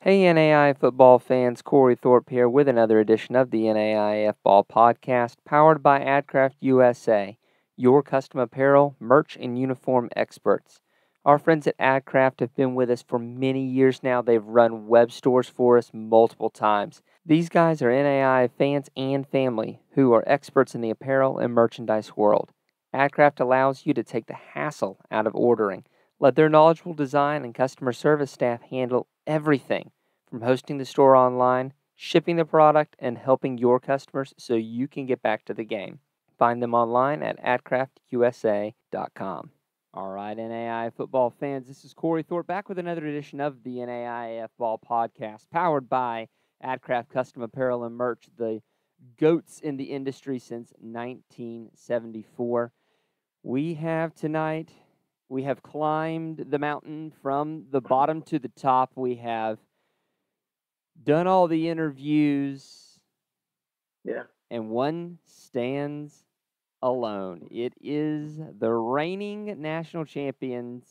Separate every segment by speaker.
Speaker 1: Hey NAI football fans, Corey Thorpe here with another edition of the NAIAFBALL Podcast, powered by AdCraft USA, your custom apparel, merch, and uniform experts. Our friends at AdCraft have been with us for many years now. They've run web stores for us multiple times. These guys are NAI fans and family who are experts in the apparel and merchandise world. AdCraft allows you to take the hassle out of ordering. Let their knowledgeable design and customer service staff handle everything from hosting the store online, shipping the product, and helping your customers so you can get back to the game. Find them online at adcraftusa.com. All right, NAI football fans, this is Corey Thorpe back with another edition of the NAIAFBALL Podcast, powered by AdCraft Custom Apparel and Merch, the GOATs in the industry since 1974. We have climbed the mountain from the bottom to the top. We have done all the interviews.
Speaker 2: Yeah.
Speaker 1: And one stands alone. It is the reigning national champions,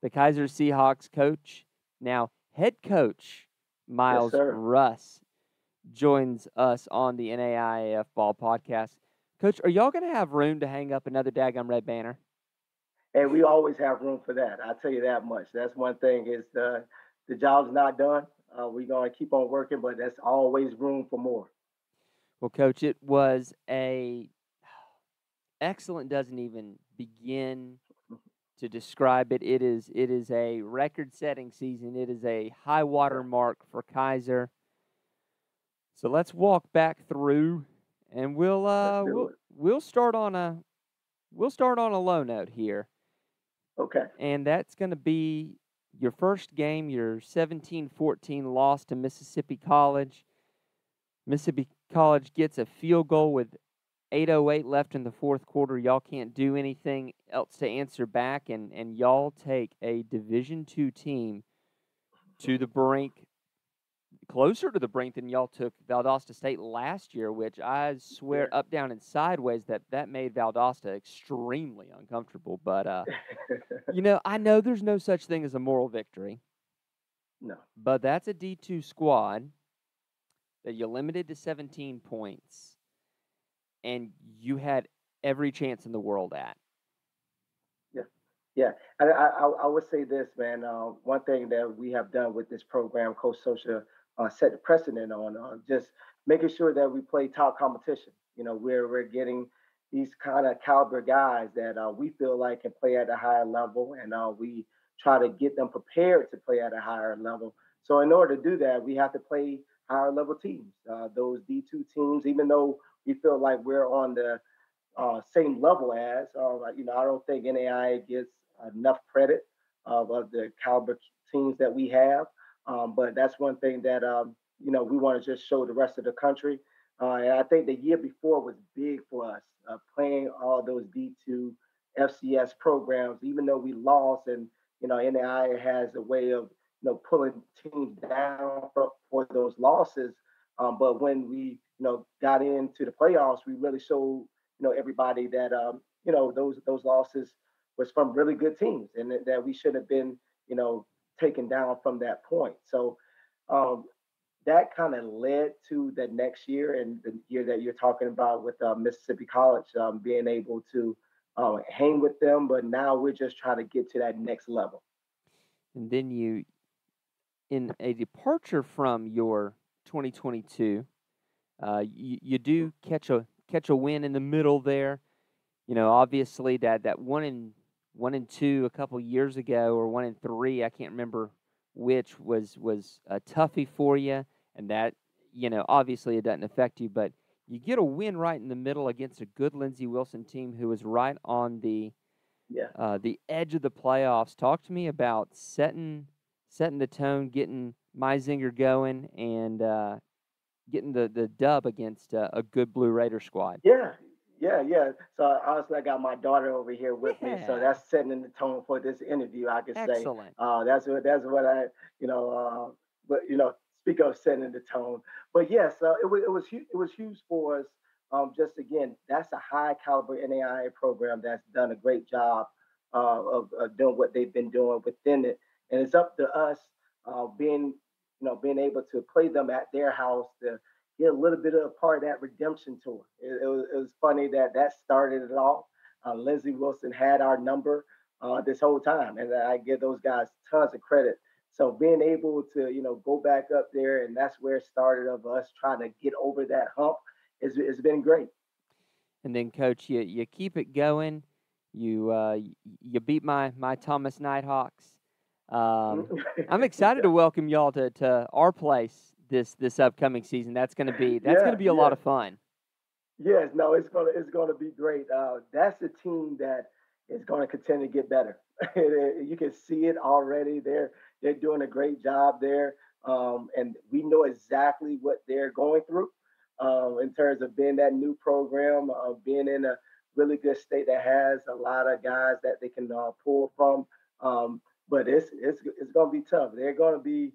Speaker 1: the Keiser Seahawks coach, now head coach,
Speaker 2: Yes,
Speaker 1: Myles
Speaker 2: sir.
Speaker 1: Russ, joins us on the NAIAF Ball Podcast. Coach, are y'all going to have room to hang up another daggum red banner?
Speaker 2: And we always have room for that. I'll tell you that much. That's one thing is the job's not done. We're going to keep on working, but there's always room for more.
Speaker 1: Well, Coach, it was excellent doesn't even begin to describe it. It is a record-setting season. It is a high water mark for Keiser. So let's walk back through, and we'll start on a low note here.
Speaker 2: Okay.
Speaker 1: And that's going to be your first game, your 17-14 loss to Mississippi College. Mississippi College gets a field goal with 8:08 left in the fourth quarter. Y'all can't do anything else to answer back, and y'all take a Division II team to the brink, closer to the brink than y'all took Valdosta State last year, which I swear up, down, and sideways that made Valdosta extremely uncomfortable. But, I know there's no such thing as a moral victory.
Speaker 2: No.
Speaker 1: But that's a D2 squad that you limited to 17 points, and you had every chance in the world at.
Speaker 2: Yeah. Yeah. I would say this, man. One thing that we have done with this program, Coach Social set the precedent on just making sure that we play top competition. We're getting these kind of caliber guys that we feel like can play at a higher level, and we try to get them prepared to play at a higher level. So in order to do that, we have to play higher level teams. Those D2 teams, even though we feel like we're on the same level as, I don't think NAIA gets enough credit of the caliber teams that we have. But that's one thing that we want to just show the rest of the country. And I think the year before was big for us, playing all those D2 FCS programs, even though we lost. And NAIA has a way of pulling teams down for those losses. But when we got into the playoffs, we really showed everybody that those losses was from really good teams, and that we should have been taken down from that point. So that kind of led to the next year, and the year that you're talking about with Mississippi College, being able to hang with them. But now we're just trying to get to that next level.
Speaker 1: And then you, in a departure from your 2022, you do catch a win in the middle there. Obviously that 1-2 a couple years ago, or 1-3, I can't remember which, was a toughie for you, and that obviously it doesn't affect you, but you get a win right in the middle against a good Lindsey Wilson team who was right on the edge of the playoffs. Talk to me about setting the tone, getting Meisinger going, and getting the dub against a good Blue Raider squad.
Speaker 2: Yeah, yeah. So honestly, I got my daughter over here with me, so that's setting the tone for this interview. I could say,
Speaker 1: Excellent.
Speaker 2: That's what I, but speak of setting the tone. But yes, it was huge for us. Just again, that's a high caliber NAIA program that's done a great job of doing what they've been doing within it, and it's up to us being able to play them at their house to get a little bit of a part of that redemption tour. It was funny that started it all. Lindsey Wilson had our number this whole time, and I give those guys tons of credit. So being able to go back up there, and that's where it started of us trying to get over that hump. It's been great.
Speaker 1: And then, Coach, you keep it going. You beat my Thomas Nighthawks. I'm excited to welcome y'all to our place this upcoming season. That's gonna
Speaker 2: Yeah,
Speaker 1: be a lot
Speaker 2: yeah.
Speaker 1: of fun.
Speaker 2: Yes, no, it's gonna be great. That's a team that is gonna continue to get better. You can see it already. They're doing a great job there, and we know exactly what they're going through in terms of being that new program, being in a really good state that has a lot of guys that they can pull from. But it's gonna be tough. They're gonna be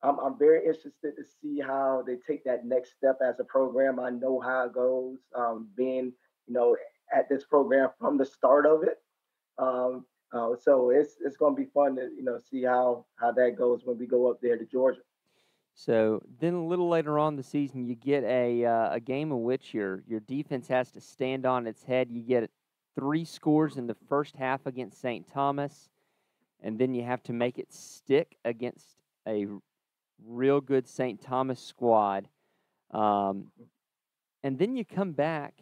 Speaker 2: I'm very interested to see how they take that next step as a program. I know how it goes, being you know at this program from the start of it. So it's going to be fun to see how that goes when we go up there to Georgia.
Speaker 1: So then a little later on in the season, you get a game in which your defense has to stand on its head. You get 3 scores in the first half against St. Thomas, and then you have to make it stick against a real good St. Thomas squad. Um, and then you come back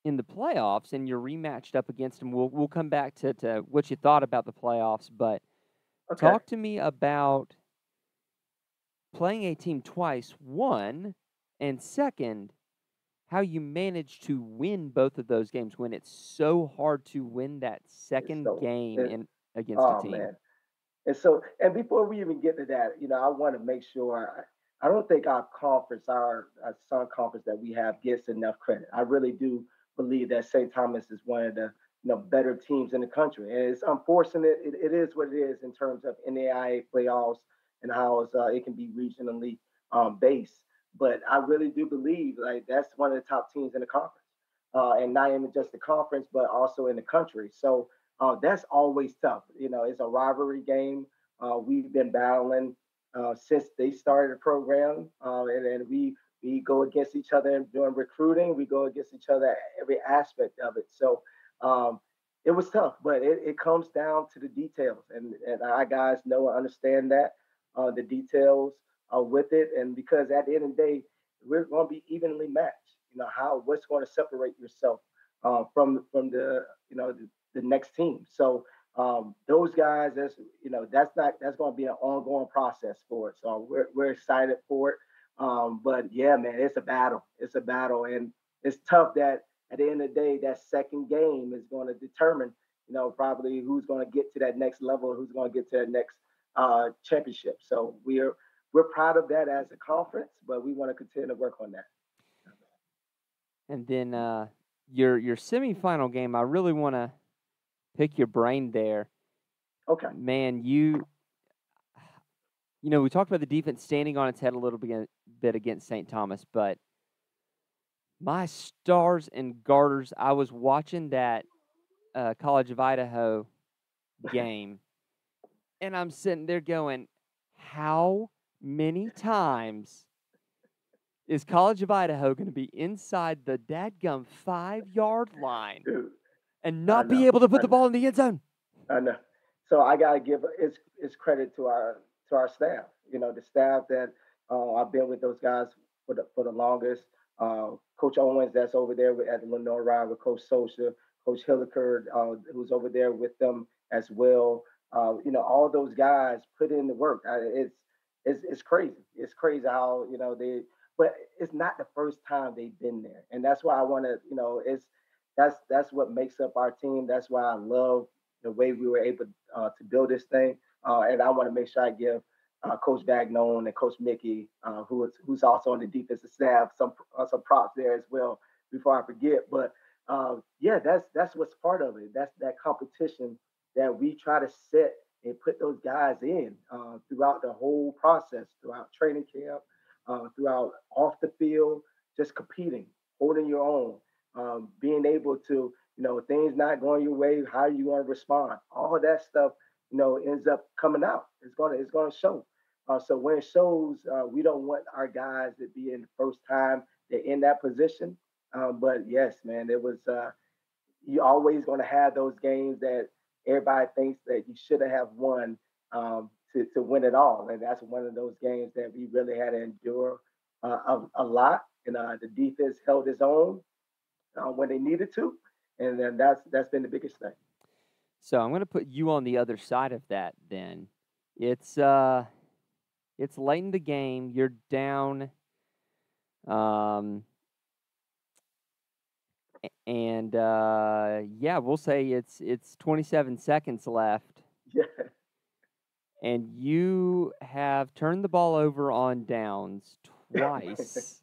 Speaker 1: in the playoffs and you're rematched up against them. We'll come back to what you thought about the playoffs, but
Speaker 2: Okay.
Speaker 1: talk to me about playing a team twice, one, and second, how you managed to win both of those games when it's so hard to win that
Speaker 2: It's
Speaker 1: second
Speaker 2: so
Speaker 1: game
Speaker 2: it,
Speaker 1: in against a
Speaker 2: oh
Speaker 1: team.
Speaker 2: man. And before we even get to that, I want to make sure. I don't think our conference, our Sun Conference that we have, gets enough credit. I really do believe that St. Thomas is one of the better teams in the country, and it's unfortunate. It is what it is in terms of NAIA playoffs and how it can be regionally based. But I really do believe like that's one of the top teams in the conference, and not even just the conference, but also in the country. So that's always tough. It's a rivalry game. We've been battling since they started the program, and we go against each other during recruiting. We go against each other every aspect of it. So it was tough, but it comes down to the details, and our guys know and understand that the details with it, and because at the end of the day, we're going to be evenly matched. What's going to separate yourself from the next team. So those guys, that's going to be an ongoing process for it. So we're excited for it. But yeah, man, it's a battle. It's a battle, and it's tough that at the end of the day, that second game is going to determine, probably who's going to get to that next level, who's going to get to that next championship. So we're proud of that as a conference, but we want to continue to work on that.
Speaker 1: And then your semifinal game, I really want to pick your brain there.
Speaker 2: Okay.
Speaker 1: Man, we talked about the defense standing on its head a little bit against St. Thomas, but my stars and garters, I was watching that College of Idaho game, and I'm sitting there going, how many times is College of Idaho going to be inside the dadgum 5-yard line
Speaker 2: Dude,
Speaker 1: and
Speaker 2: I
Speaker 1: not be
Speaker 2: know.
Speaker 1: able to put
Speaker 2: I
Speaker 1: the
Speaker 2: know.
Speaker 1: ball in the end zone?
Speaker 2: I know. So I gotta give its credit to our staff. The staff that I've been with those guys for the longest. Coach Owens, that's over there at the Lenore Ride with Coach Socha, Coach Hilliker, who's over there with them as well. All those guys put in the work. It's crazy. It's crazy how but it's not the first time they've been there, and that's why I want to. That's what makes up our team. That's why I love the way we were able to build this thing. And I want to make sure I give Coach Bagnone and Coach Mickey, who's also on the defensive staff, some props there as well before I forget. But yeah, that's what's part of it. That's that competition that we try to set and put those guys in throughout the whole process, throughout training camp, throughout off the field, just competing, holding your own, being able to, things not going your way, how you want to respond. All of that stuff, ends up coming out. It's gonna show. So when it shows, we don't want our guys to be in the first time they're in that position. But yes, man, it was. You're always going to have those games that everybody thinks that you should have won to win it all, and that's one of those games that we really had to endure a lot. And the defense held its own when they needed to, and then that's been the biggest thing.
Speaker 1: So I'm going to put you on the other side of that. Then it's late in the game. You're down. And yeah, we'll say it's 27 seconds left,
Speaker 2: Yeah,
Speaker 1: and you have turned the ball over on downs twice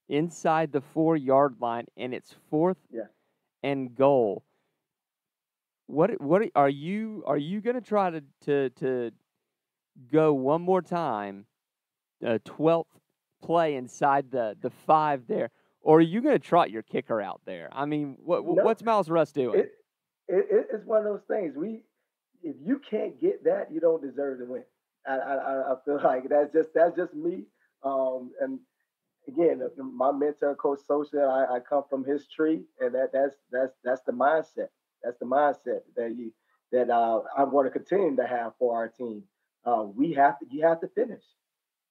Speaker 1: inside the 4-yard line, and it's fourth
Speaker 2: yeah.
Speaker 1: and goal. What are you going to try to go one more time, 12th play inside the 5 there, or are you going to trot your kicker out there? I mean,
Speaker 2: No,
Speaker 1: what's Myles Russ doing?
Speaker 2: it, it's one of those things. If you can't get that, you don't deserve to win. I feel like that's just me. And again, my mentor, Coach Social, I come from his tree, and that's the mindset. That's the mindset that I want to continue to have for our team. You have to finish.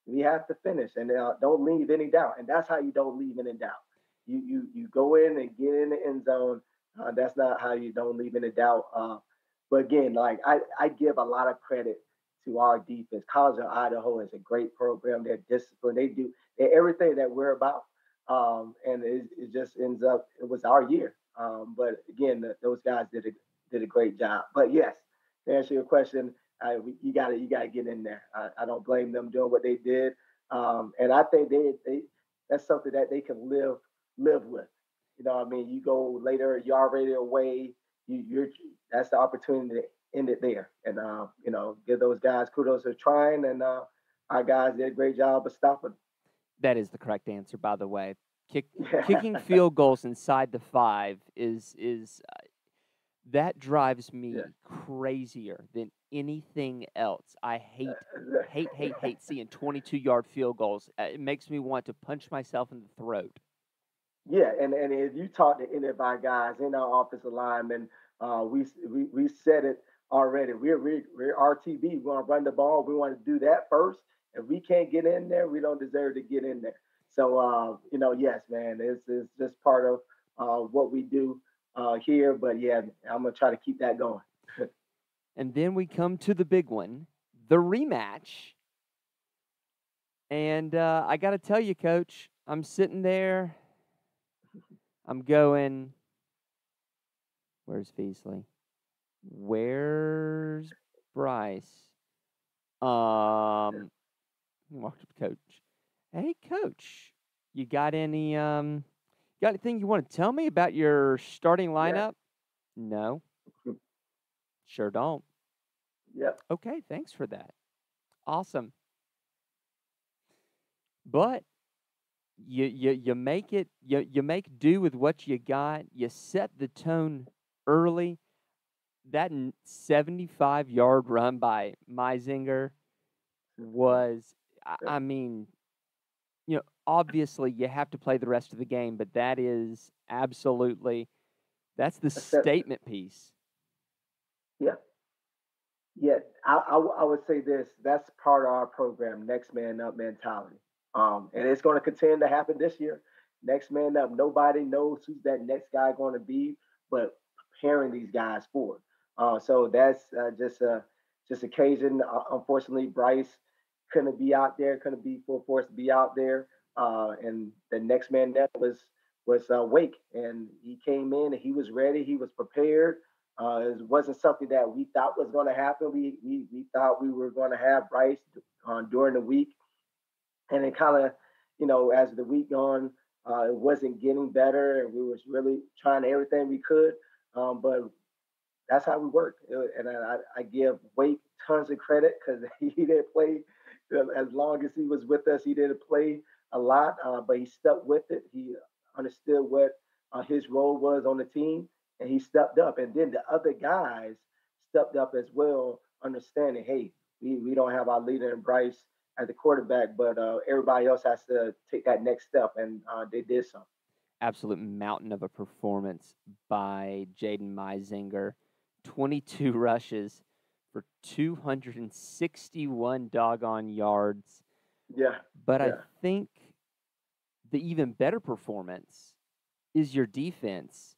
Speaker 2: We have to finish, and don't leave any doubt. And that's how you don't leave any doubt. You go in and get in the end zone. That's not how you don't leave any doubt. But again, like I give a lot of credit to our defense. College of Idaho is a great program. They're disciplined. They're everything that we're about. And it just ends up. It was our year. But again, those guys did a great job. But yes, to answer your question, you gotta get in there. I don't blame them doing what they did, and I think they that's something that they can live with. You know, what I mean, you go later, you're already away. You're that's the opportunity to end it there, and give those guys kudos for trying, and our guys did a great job of stopping.
Speaker 1: That is the correct answer, by the way.
Speaker 2: Yeah,
Speaker 1: Kicking field goals inside the 5 is that drives
Speaker 2: yeah.
Speaker 1: me crazier than anything else. I hate seeing 22-yard field goals. It makes me want to punch myself in the throat.
Speaker 2: Yeah, and if you talk to any of our guys in our offensive linemen, we said it already. We're RTB. We want to run the ball. We want to do that first. If we can't get in there, we don't deserve to get in there. So yes, man, it's just part of what we do here. But yeah, I'm gonna try to keep that going.
Speaker 1: And then we come to the big one, the rematch. And I got to tell you, Coach, I'm sitting there. I'm going, where's Feasley? Where's Bryce? Walked up to Coach. Hey, Coach, you got anything you want to tell me about your starting
Speaker 2: Yeah,
Speaker 1: lineup? No, sure don't.
Speaker 2: yeah,
Speaker 1: Okay, thanks for that. Awesome. But you make it you make do with what you got. You set the tone early. That 75-yard run by Meisinger was,
Speaker 2: yeah.
Speaker 1: I mean, obviously you have to play the rest of the game, but that is absolutely, that's the
Speaker 2: Exception.
Speaker 1: statement piece.
Speaker 2: Yeah. Yeah, I would say this. That's part of our program, next man up mentality. And it's going to continue to happen this year. Next man up. Nobody knows who's that next guy going to be, but preparing these guys for it. So that's just occasion. Unfortunately, Bryce couldn't be out there. Couldn't be full force to be out there. And the next man up was Wake, and he came in and he was ready. He was prepared. It wasn't something that we thought was going to happen. We thought we were going to have Bryce during the week, and it kind of, as the week gone, it wasn't getting better, and we was really trying everything we could. But that's how we work, and I give Wake tons of credit because he didn't play as long as he was with us. He didn't play a lot, but he stuck with it. He understood what his role was on the team, and he stepped up. And then the other guys stepped up as well, understanding, hey, we don't have our leader in Bryce. at the quarterback, but everybody else has to take that next step, and they did so.
Speaker 1: Absolute mountain of a performance by Jaden Meisinger. 22 rushes for 261 doggone yards.
Speaker 2: Yeah,
Speaker 1: But I
Speaker 2: yeah,
Speaker 1: think the even better performance is your defense.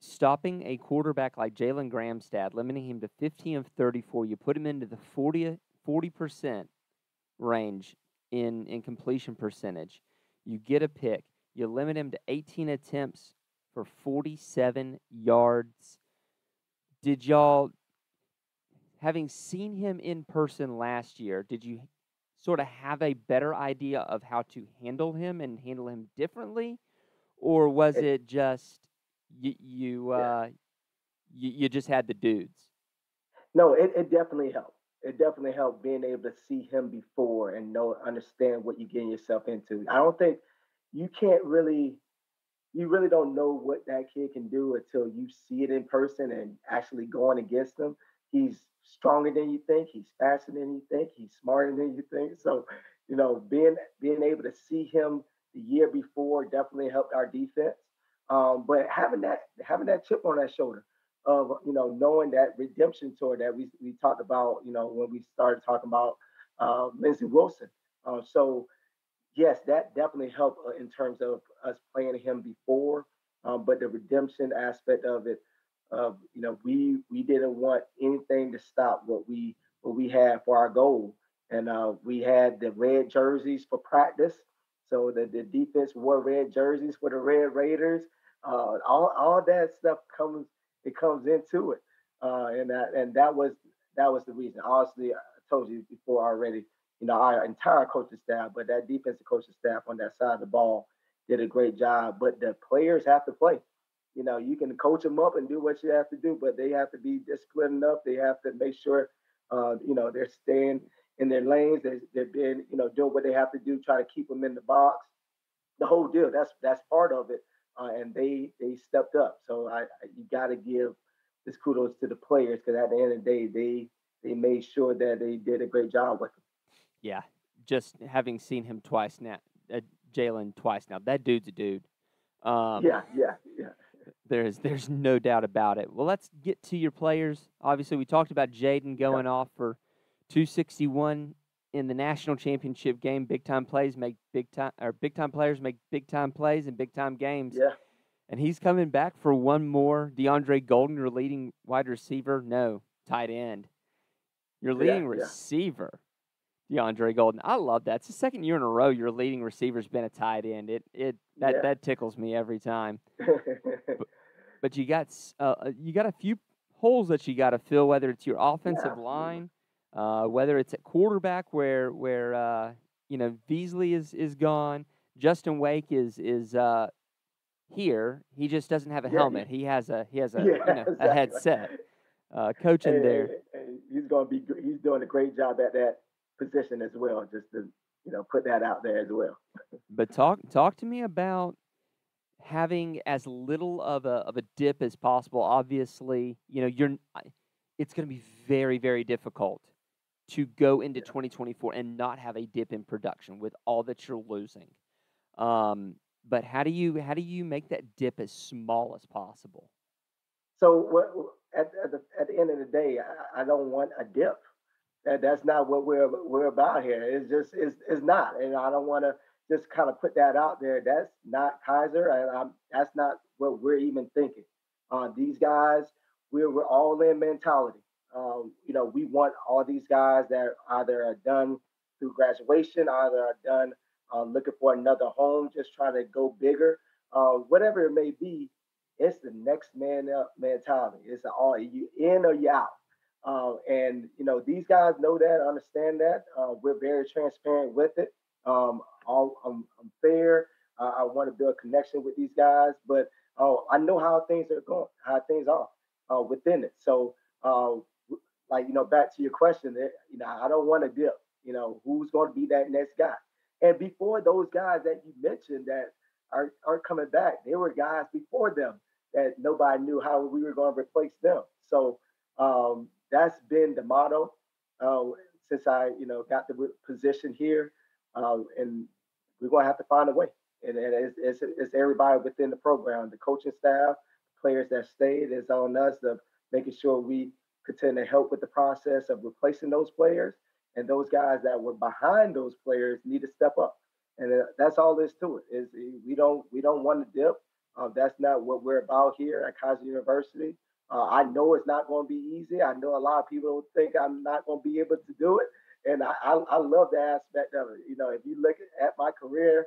Speaker 1: Stopping a quarterback like Jalen Gramstad, limiting him to 15 of 34. You put him into the 40% range in completion percentage. You get a pick. You limit him to 18 attempts for 47 yards. Did y'all, having seen him in person last year, did you sort of have a better idea of how to handle him and handle him differently? Or was
Speaker 2: it,
Speaker 1: it just
Speaker 2: yeah.
Speaker 1: you just had the dudes?
Speaker 2: No, it definitely helped. It definitely helped being able to see him before and understand what you're getting yourself into. I don't think you can't really you really don't know what that kid can do until you see it in person and actually going against him. He's stronger than you think. He's faster than you think. He's smarter than you think. So, being able to see him the year before definitely helped our defense. But having that chip on that shoulder of knowing that redemption tour that we talked about when we started talking about Lindsey Wilson. So yes, that definitely helped in terms of us playing him before. But the redemption aspect of it, we didn't want anything to stop what we had for our goal, and we had the red jerseys for practice. So the defense wore red jerseys for the Red Raiders. All that stuff comes into it, and that was the reason. Honestly, I told you before already, our entire coaching staff, but that defensive coaching staff on that side of the ball did a great job. But the players have to play. You can coach them up and do what you have to do, but they have to be disciplined enough. They have to make sure, they're staying in their lanes. They're being, doing what they have to do, try to keep them in the box. The whole deal. That's part of it, and they stepped up. So you got to give this kudos to the players because at the end of the day, they made sure that they did a great job with them.
Speaker 1: Yeah, just having seen him twice now, Jalen twice now. That dude's a dude. Um,
Speaker 2: Yeah, yeah, yeah.
Speaker 1: there's no doubt about it. Well, let's get to your players. Obviously, we talked about Jaden
Speaker 2: Yeah,
Speaker 1: going off for 261 in the national championship game. Big time plays make big time players make big time plays in big time games.
Speaker 2: yeah,
Speaker 1: And he's coming back for one more. DeAndre Golden, your leading wide receiver. No, tight end. Your
Speaker 2: yeah,
Speaker 1: leading
Speaker 2: yeah,
Speaker 1: receiver, DeAndre Golden. I love that. It's the second year in a row your leading receiver's been a tight end.
Speaker 2: yeah.
Speaker 1: That tickles me every time. But but you got a few holes that you got to fill, whether it's your
Speaker 2: Yeah,
Speaker 1: offensive
Speaker 2: absolutely.
Speaker 1: line, whether it's at quarterback where Beasley is gone. Justin Wake is here. He just doesn't have a
Speaker 2: Yeah, yeah,
Speaker 1: helmet. He has a
Speaker 2: yeah,
Speaker 1: a
Speaker 2: exactly.
Speaker 1: headset. Coaching
Speaker 2: Hey,
Speaker 1: there.
Speaker 2: hey, he's gonna be. He's doing a great job at that position as well. Just to put that out there as well.
Speaker 1: But talk to me about having as little of a dip as possible. Obviously, it's going to be very very difficult to go into
Speaker 2: Yeah.
Speaker 1: 2024 and not have a dip in production with all that you're losing. Um, but how do you make that dip as small as possible?
Speaker 2: So at the end of the day, I don't want a dip. That's not what we're about here. It's not, and I don't want to just kind of put that out there. That's not Kaiser, and that's not what we're even thinking. These guys, we're all in mentality. We want all these guys that either are done through graduation, either are done looking for another home, just trying to go bigger, whatever it may be. It's the next man up mentality. It's all you in or you out. And these guys know that, understand that. We're very transparent with it. I'm fair. I want to build a connection with these guys, but I know how things are going, how things are within it. So, like back to your question, I don't want to dip. Who's going to be that next guy? And before those guys that you mentioned that are coming back, there were guys before them that nobody knew how we were going to replace them. So that's been the motto. since I, got the position here, and we're going to have to find a way. And it's everybody within the program, the coaching staff, players that stayed. It's on us of making sure we continue to help with the process of replacing those players, and those guys that were behind those players need to step up. And that's all there is to it. Is we don't want to dip. That's not what we're about here at Keiser University. I know it's not going to be easy. I know a lot of people think I'm not going to be able to do it, and I love the aspect of it. If you look at my career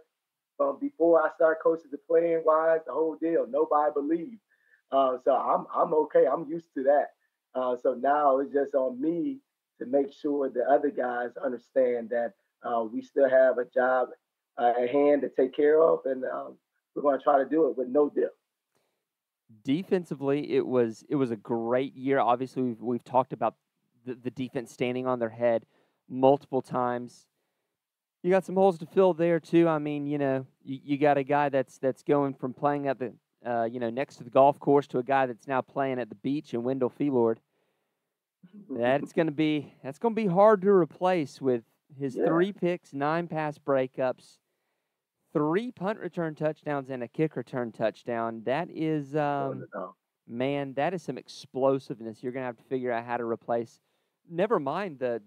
Speaker 2: before I started coaching the playing wise, the whole deal, nobody believed. So I'm okay. I'm used to that. So now it's just on me to make sure the other guys understand that we still have a job at hand to take care of, and we're going to try to do it with no dip.
Speaker 1: Defensively, it was a great year. Obviously, we've talked about the defense standing on their head multiple times. You got some holes to fill there too. I mean, you got a guy that's going from playing at the next to the golf course to a guy that's now playing at the beach in Wendell Fjord. That's gonna be hard to replace with his 3 picks, 9 pass breakups, 3 punt return touchdowns, and a kick return touchdown. That is man, that is some explosiveness. You're gonna have to figure out how to replace. Never mind the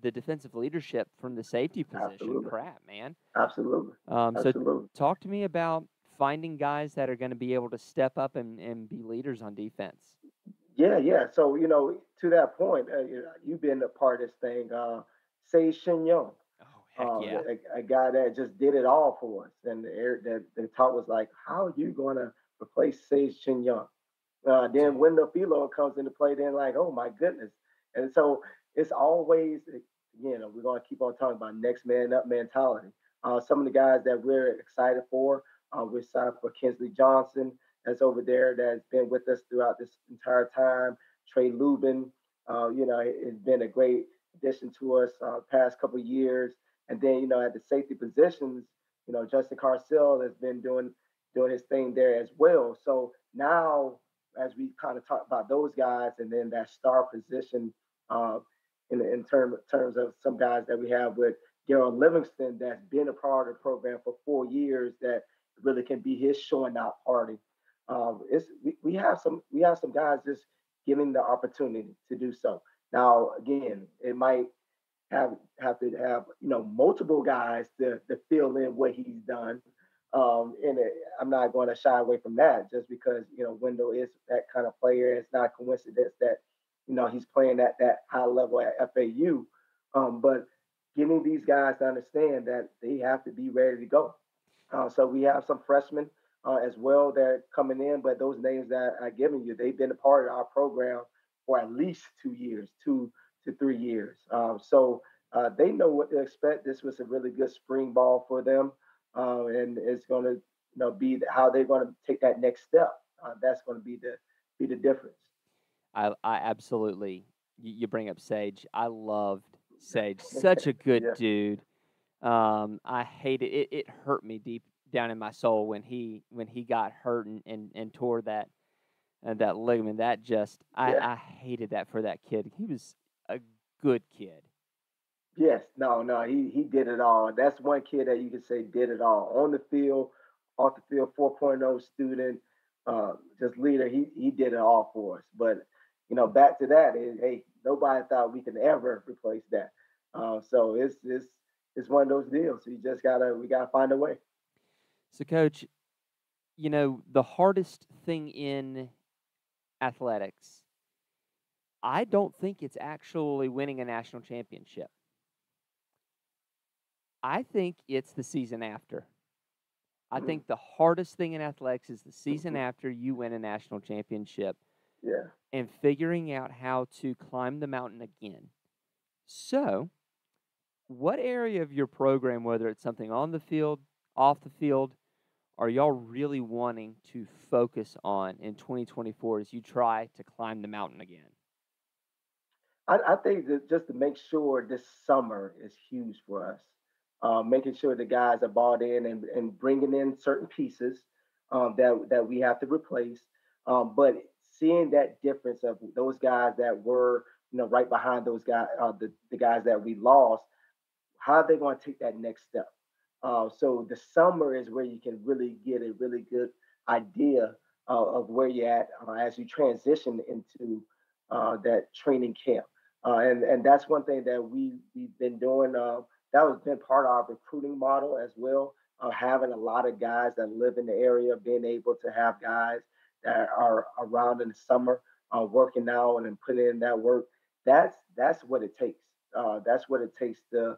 Speaker 1: defensive leadership from the safety position.
Speaker 2: Absolutely.
Speaker 1: Crap, man.
Speaker 2: Absolutely.
Speaker 1: So talk to me about finding guys that are going to be able to step up and be leaders on defense.
Speaker 2: Yeah. So to that point, you've been a part of this thing. Say Shin Young,
Speaker 1: Oh, heck yeah.
Speaker 2: a guy that just did it all for us, and the talk was like, how are you going to replace Say Shin Young? Then Wendell Philo comes into play. Then like, oh my goodness, and so it's always we're going to keep on talking about next man up mentality. Some of the guys that we're excited for, we're signed for Kinsley Johnson that's over there that's been with us throughout this entire time. Trey Lubin, has been a great addition to us past couple of years. And then at the safety positions, Justin Carcel has been doing his thing there as well. So now, as we kind of talk about those guys, and then that star position, in terms of some guys that we have with Gerald Livingston, that's been a part of the program for 4 years, that really can be his showing out party. We have some guys just given the opportunity to do so. Now, again, it might have to have multiple guys to fill in what he's done. I'm not going to shy away from that just because Wendell is that kind of player. It's not a coincidence that he's playing at that high level at FAU. But getting these guys to understand that they have to be ready to go. So we have some freshmen as well that are coming in, but those names that I've given you, they've been a part of our program for at least 2 years, 2 to 3 years. So they know what to expect. This was a really good spring ball for them, and it's going to be how they're going to take that next step. That's going to be the difference.
Speaker 1: I absolutely. You bring up Sage. I loved Sage. Such a good
Speaker 2: Yeah.
Speaker 1: dude. I hate it. It hurt me deep down in my soul when he got hurt and tore that ligament. That just
Speaker 2: Yeah.
Speaker 1: I hated that for that kid. He was a good kid.
Speaker 2: Yes, no, he did it all. That's one kid that you could say did it all on the field, off the field, 4.0 student, just leader. He did it all for us. But back to that is, hey, nobody thought we could ever replace that. So it's one of those deals. We gotta find a way.
Speaker 1: So, Coach, the hardest thing in athletics, I don't think it's actually winning a national championship. I think it's the season after. I think the hardest thing in athletics is the season after you win a national championship
Speaker 2: Yeah.
Speaker 1: and figuring out how to climb the mountain again. So, what area of your program, whether it's something on the field, off the field, are y'all really wanting to focus on in 2024 as you try to climb the mountain again?
Speaker 2: I think that just to make sure this summer is huge for us. Making sure the guys are bought in and bringing in certain pieces that we have to replace. But seeing that difference of those guys that were right behind those guys, the guys that we lost. How are they going to take that next step? So the summer is where you can really get a really good idea of where you're at as you transition into that training camp. And that's one thing that we've been doing. That has been part of our recruiting model as well. Having a lot of guys that live in the area, being able to have guys that are around in the summer, working out and putting in that work. That's what it takes. That's what it takes to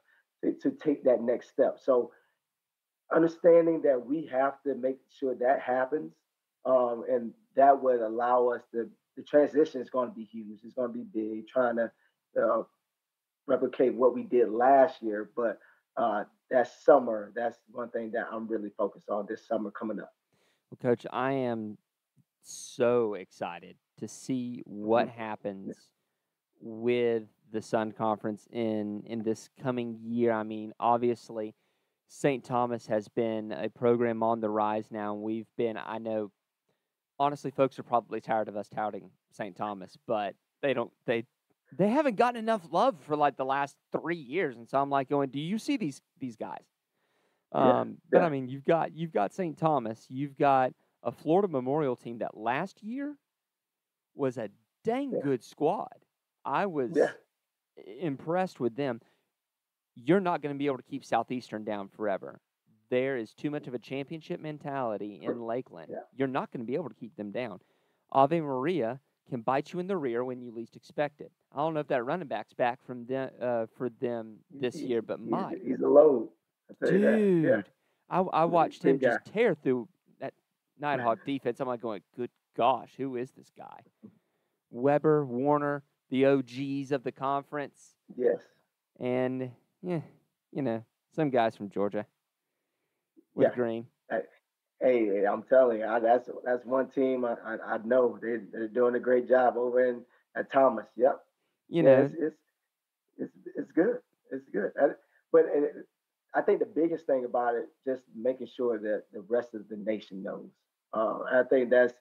Speaker 2: take that next step. So understanding that we have to make sure that happens, and that would allow us to. The transition is going to be huge. It's going to be big. Trying to uh, replicate what we did last year, but that summer, that's one thing that I'm really focused on this summer coming up.
Speaker 1: Well, Coach, I am so excited to see what
Speaker 2: Hmm.
Speaker 1: happens with the Sun Conference in this coming year. I mean, obviously, St. Thomas has been a program on the rise now, and we've been. I know, honestly, folks are probably tired of us touting St. Thomas, but they don't. They haven't gotten enough love for like the last 3 years, and so I'm like going, do you see these guys?
Speaker 2: Yeah,
Speaker 1: But I
Speaker 2: yeah,
Speaker 1: mean, you've got St. Thomas, you've got a Florida Memorial team that last year was a dang
Speaker 2: yeah,
Speaker 1: good squad. I
Speaker 2: yeah,
Speaker 1: was impressed with them. You're not going to be able to keep Southeastern down forever. There is too much of a championship mentality in Lakeland.
Speaker 2: yeah,
Speaker 1: You're not going to be able to keep them down. Ave Maria can bite you in the rear when you least expect it. I don't know if that running back's back for them this year, but my
Speaker 2: he's a load. I tell you that. Yeah,
Speaker 1: dude, I watched him
Speaker 2: big guy.
Speaker 1: just tear through that Nighthawk defense. I'm like going, good gosh, who is this guy? Weber, Warner, the OGs of the conference,
Speaker 2: Yes.
Speaker 1: and yeah, some guys from Georgia with
Speaker 2: Yeah.
Speaker 1: Green.
Speaker 2: Hey, hey, I'm telling you, that's one team I know they're doing a great job over in at Thomas. Yep.
Speaker 1: You
Speaker 2: Yeah,
Speaker 1: know,
Speaker 2: it's good. It's good. But I think the biggest thing about it, just making sure that the rest of the nation knows. I think that's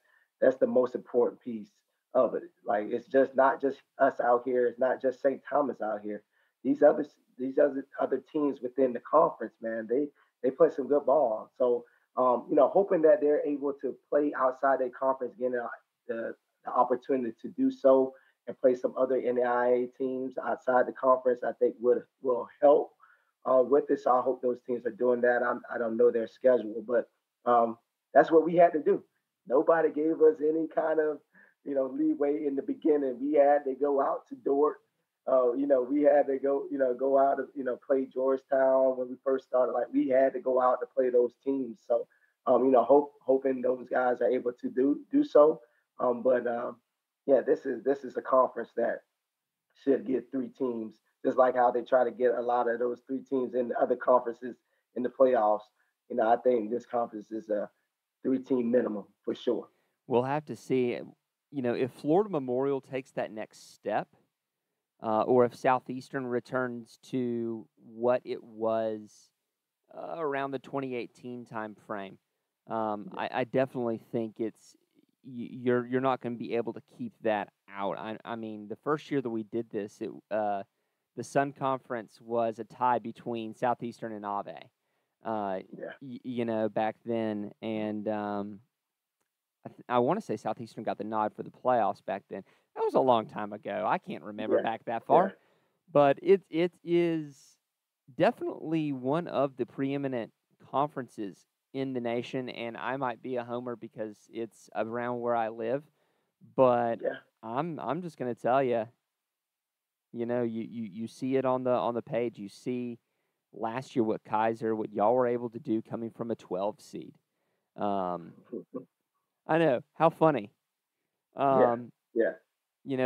Speaker 2: the most important piece of it. Like it's just not just us out here. It's not just St. Thomas out here. These other these other teams within the conference, man, they play some good ball. So hoping that they're able to play outside their conference, getting the opportunity to do so and play some other NAIA teams outside the conference, I think will help with this. So I hope those teams are doing that. I don't know their schedule, but that's what we had to do. Nobody gave us any kind of leeway in the beginning. We had to go out to Dort. We had to go out and play Georgetown when we first started. Like we had to go out to play those teams. So hoping those guys are able to do so. But yeah, this is a conference that should get three teams, just like how they try to get a lot of those three teams in other conferences in the playoffs. I think this conference is a three-team minimum for sure.
Speaker 1: we'll have to see. If Florida Memorial takes that next step, or if Southeastern returns to what it was around the 2018 time frame.
Speaker 2: Yeah,
Speaker 1: I definitely think you're not going to be able to keep that out. I mean, the first year that we did this, the Sun Conference was a tie between Southeastern and Ave.
Speaker 2: yeah,
Speaker 1: Back then, and I want to say Southeastern got the nod for the playoffs back then. That was a long time ago. I can't remember
Speaker 2: yeah,
Speaker 1: back that
Speaker 2: yeah,
Speaker 1: far, but it is definitely one of the preeminent conferences in the nation, and I might be a homer because it's around where I live, but
Speaker 2: yeah.
Speaker 1: I'm just gonna tell you, you see it on the page. You see last year what Keiser, what y'all were able to do coming from a 12 seed. Um, I know how funny.
Speaker 2: Yeah,
Speaker 1: Um,
Speaker 2: yeah.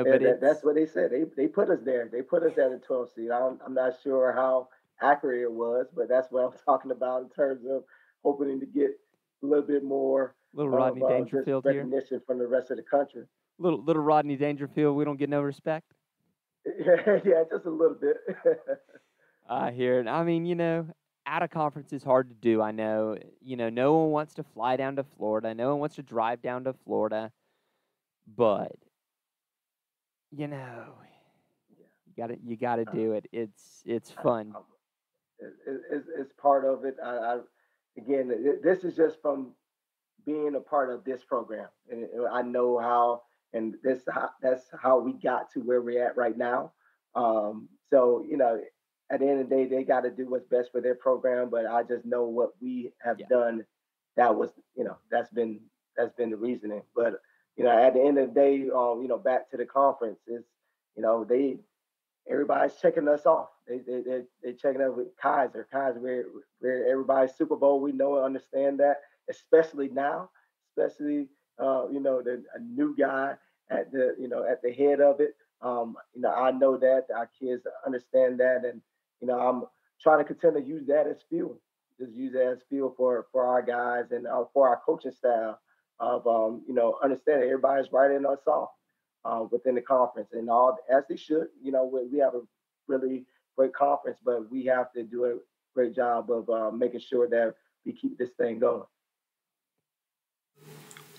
Speaker 1: but
Speaker 2: That's
Speaker 1: it's
Speaker 2: what they said. They put us there. They put us at a 12 seed. I'm not sure how accurate it was, but that's what I'm talking about in terms of hoping to get a little bit more
Speaker 1: little
Speaker 2: of
Speaker 1: Rodney
Speaker 2: just
Speaker 1: Dangerfield here.
Speaker 2: recognition from the rest of the country.
Speaker 1: Little Rodney Dangerfield. We don't get no respect.
Speaker 2: Yeah, just a little bit.
Speaker 1: I hear it. I mean, out of conference is hard to do. I know. No one wants to fly down to Florida. No one wants to drive down to Florida. But, you know, You gotta
Speaker 2: Uh,
Speaker 1: do it. It's
Speaker 2: I,
Speaker 1: fun.
Speaker 2: it's part of it. Again, this is just from being a part of this program, and I know how, and that's how we got to where we're at right now. So at the end of the day, they got to do what's best for their program. But I just know what we have
Speaker 1: Yeah.
Speaker 2: done. That was, that's been the reasoning. But at the end of the day, back to the conference is, they everybody's checking us off. They checking us with Keiser. Keiser, we're everybody's Super Bowl. We know and understand that, especially now, especially a new guy at the head of it. I know that our kids understand that, and I'm trying to continue to use that as fuel. Just use that as fuel for our guys and for our coaching staff of understanding everybody's writing us off within the conference, and all as they should. We have a really great conference, but we have to do a great job of making sure that we keep this thing going.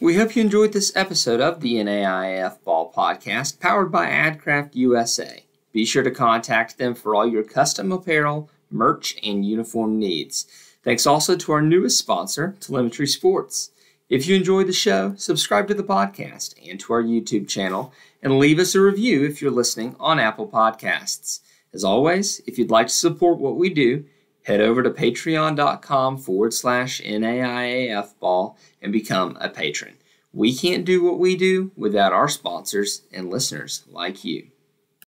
Speaker 3: We hope you enjoyed this episode of the NAIAFBALL Podcast, powered by AdCraft USA. Be sure to contact them for all your custom apparel, merch, and uniform needs. Thanks also to our newest sponsor, Telemetry Sports. If you enjoyed the show, subscribe to the podcast and to our YouTube channel, and leave us a review if you're listening on Apple Podcasts. As always, if you'd like to support what we do, head over to patreon.com/NAIAFBall and become a patron. We can't do what we do without our sponsors and listeners like you.